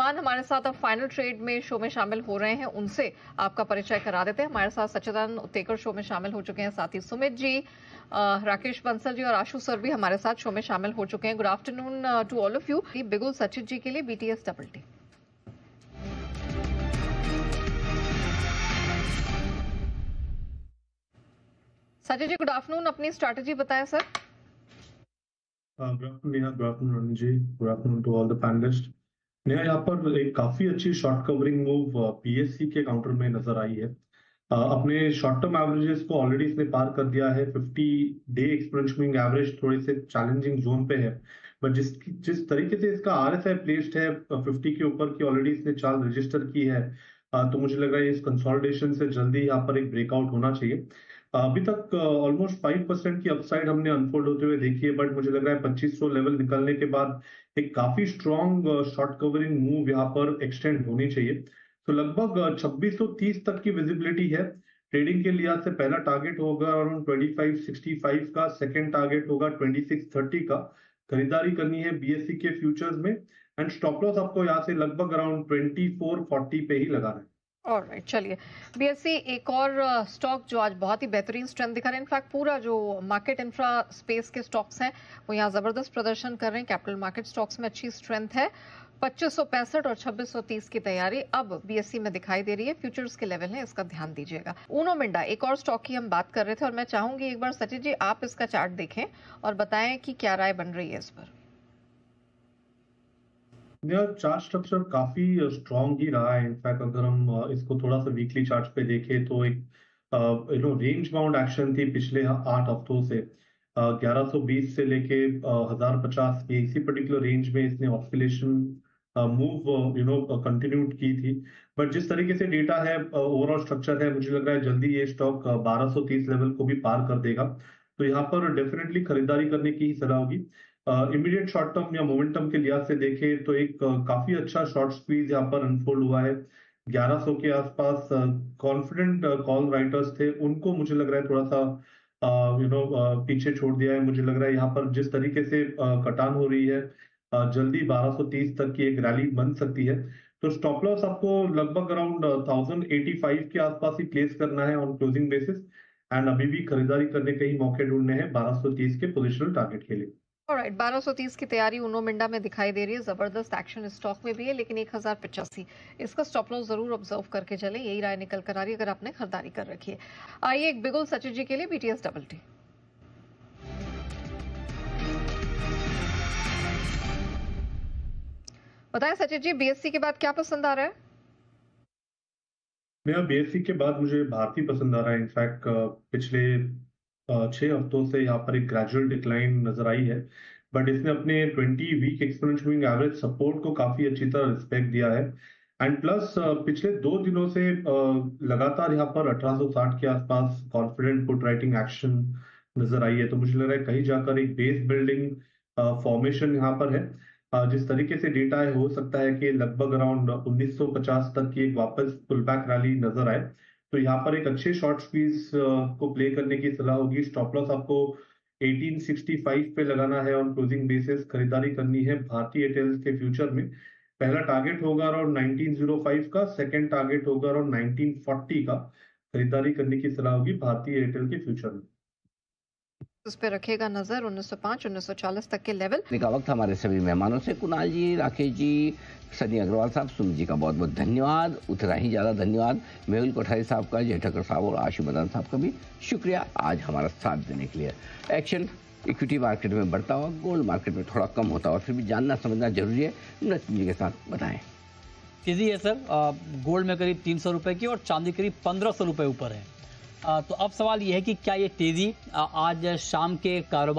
मेहमान हमारे साथ अब फाइनल ट्रेड में शो में शामिल हो रहे हैं, उनसे आपका परिचय करा देते हैं। हमारे साथ सच्चिदानंद उत्तेकर शो में शामिल हो चुके हैं, साथ ही सुमित जी, राकेश बंसल जी और आशु सर भी हमारे साथ शो में शामिल हो चुके हैं। Good afternoon to all of you. Bigul Sachit ji के लिए BTS double T. Sachit ji good afternoon, अपनी स्ट्रैटेजी बताएं sir. Good afternoon Neha, good afternoon रणनी ji, good afternoon to all the panelist. Neha, यहाँ पर एक काफी अच्छी शॉर्ट कवरिंग मूव PSE के काउंटर में नजर आई है। अपने शॉर्ट टर्म एवरेजेस को ऑलरेडी इसने पार कर दिया है। 50 डे एक्सपोनेंशियल मूविंग एवरेज थोड़े से चैलेंजिंग जोन पे है, बट जिस तरीके से इसका RSI प्लेस्ड है 50 के ऊपर की ऑलरेडी इसने चाल रजिस्टर की है, तो मुझे लग रहा है इस कंसोलिडेशन से जल्दी यहाँ पर एक ब्रेकआउट होना चाहिए। अभी तक ऑलमोस्ट 5% की अपसाइड हमने अनफोल्ड होते हुए देखी है, बट मुझे लग रहा है 2500 लेवल निकलने के बाद एक काफी स्ट्रॉन्ग शॉर्ट कवरिंग मूव यहाँ पर एक्सटेंड होनी चाहिए। तो लगभग 2630 तक की विजिबिलिटी है। ट्रेडिंग के लिहाज से पहला टारगेट होगा अराउंड 2565 का, सेकेंड टारगेट होगा 2630 का। खरीदारी करनी है BSE के फ्यूचर्स में, एंड स्टॉप लॉस आपको यहाँ से लगभग अराउंड 2440 पे ही लगाना है। ऑलराइट, चलिए BSE एक और स्टॉक जो आज बहुत ही बेहतरीन स्ट्रेंथ दिखा रहे हैं। इनफैक्ट पूरा जो मार्केट इंफ्रा स्पेस के स्टॉक्स हैं वो यहाँ जबरदस्त प्रदर्शन कर रहे हैं। कैपिटल मार्केट स्टॉक्स में अच्छी स्ट्रेंथ है। 2565 और 2630 की तैयारी अब BSE में दिखाई दे रही है। फ्यूचर्स के लेवल है, इसका ध्यान दीजिएगा। ऊनो मिंडा एक और स्टॉक की हम बात कर रहे थे और मैं चाहूंगी एक बार सचित जी आप इसका चार्ट देखें और बताएं कि क्या राय बन रही है इस पर। चार्ट स्ट्रक्चर काफी स्ट्रॉन्ग ही रहा है। इनफैक्ट अगर हम इसको थोड़ा सा वीकली चार्ट पे देखें तो एक रेंज बाउंड एक्शन थी पिछले 8 हफ्तों से। 1120 से लेके 1050 के इसी पर्टिकुलर रेंज में इसने ऑस्किलेशन मूव कंटिन्यूड की थी। बट जिस तरीके से डेटा है, ओवरऑल स्ट्रक्चर है, मुझे लग रहा है जल्दी ये स्टॉक 1230 लेवल को भी पार कर देगा। तो यहाँ पर डेफिनेटली खरीदारी करने की ही सलाह होगी। इमीडिएट शॉर्ट टर्म या मोमेंटम के लिहाज से देखें तो एक काफी अच्छा शॉर्ट स्क्वीज यहाँ पर अनफोल्ड हुआ है। 1100 के आसपास कॉन्फिडेंट कॉल राइटर्स थे, उनको मुझे लग रहा है थोड़ा सा पीछे छोड़ दिया है। मुझे लग रहा है यहाँ पर जिस तरीके से कटान हो रही है, जल्दी 1230 तक की एक रैली बन सकती है। तो स्टॉप लॉस आपको लगभग अराउंड 1085 के आसपास ही प्लेस करना है ऑन क्लोजिंग बेसिस, एंड अभी भी खरीदारी करने के ही मौके ढूंढने हैं 1230 के पोजिशनल टारगेट के लिए। ऑलराइट, 1230 की तैयारी ऊनो मिंडा में दिखाई दे रही है। जबरदस्त एक्शन स्टॉक में भी है, लेकिन 1085 इसका स्टॉप लॉस जरूर ऑब्जर्व करके चले, यही राय निकल कर आ रही है अगर आपने खरीदारी कर रखी है। आइए एक बिगुल सचित जी के लिए BTS डबल टी। बताएं सचित जी BSE के बाद क्या पसंद आ रहा है? मेरा BSE के बाद मुझे भारती पसंद आ रहा है। इनफैक्ट पिछले 6 हफ्तों से यहाँ पर एक ग्रेजुअल डिक्लाइन नजर आई है, बट इसने अपने 20 week exponential moving average support को काफी अच्छी तरह रिस्पेक्ट दिया है। एंड प्लस पिछले 2 दिनों से लगातार यहाँ पर 1860 के आसपास कॉन्फिडेंट पुट राइटिंग एक्शन नजर आई है। तो मुझे लग रहा है कहीं जाकर एक बेस बिल्डिंग फॉर्मेशन यहाँ पर है। जिस तरीके से डेटा है, हो सकता है कि लगभग अराउंड 1950 तक की एक वापस पुल बैक रैली नजर आए। तो यहाँ पर एक अच्छे शॉर्ट स्क्वीज को प्ले करने की सलाह होगी। स्टॉप लॉस आपको 1865 पे लगाना है ऑन क्लोजिंग बेसिस। खरीदारी करनी है भारतीय एयरटेल के फ्यूचर में। पहला टारगेट होगा अराउंड 1905 का, सेकंड टारगेट होगा अराउंड 1940 का। खरीदारी करने की सलाह होगी भारतीय एयरटेल के फ्यूचर में। उस पर रखेगा नजर 1905 1940 तक के लेवल का वक्त। हमारे सभी मेहमानों से कुणाल जी, राकेश जी, सनी अग्रवाल साहब, सुमित जी का बहुत बहुत धन्यवाद। उतना ही ज़्यादा धन्यवाद मेहुल कोठारी साहब का, जय ठक्कर साहब और आशु मदान साहब का भी शुक्रिया आज हमारा साथ देने के लिए। एक्शन इक्विटी मार्केट में बढ़ता हुआ, गोल्ड मार्केट में थोड़ा कम होता हुआ, फिर भी जानना समझना जरूरी है। नृत्य जी के साथ बताएं। तेजी है सर, गोल्ड में करीब 300 रुपए की और चांदी करीब 1500 रुपए ऊपर है। तो अब सवाल यह है कि क्या ये तेजी आज शाम के कारोबार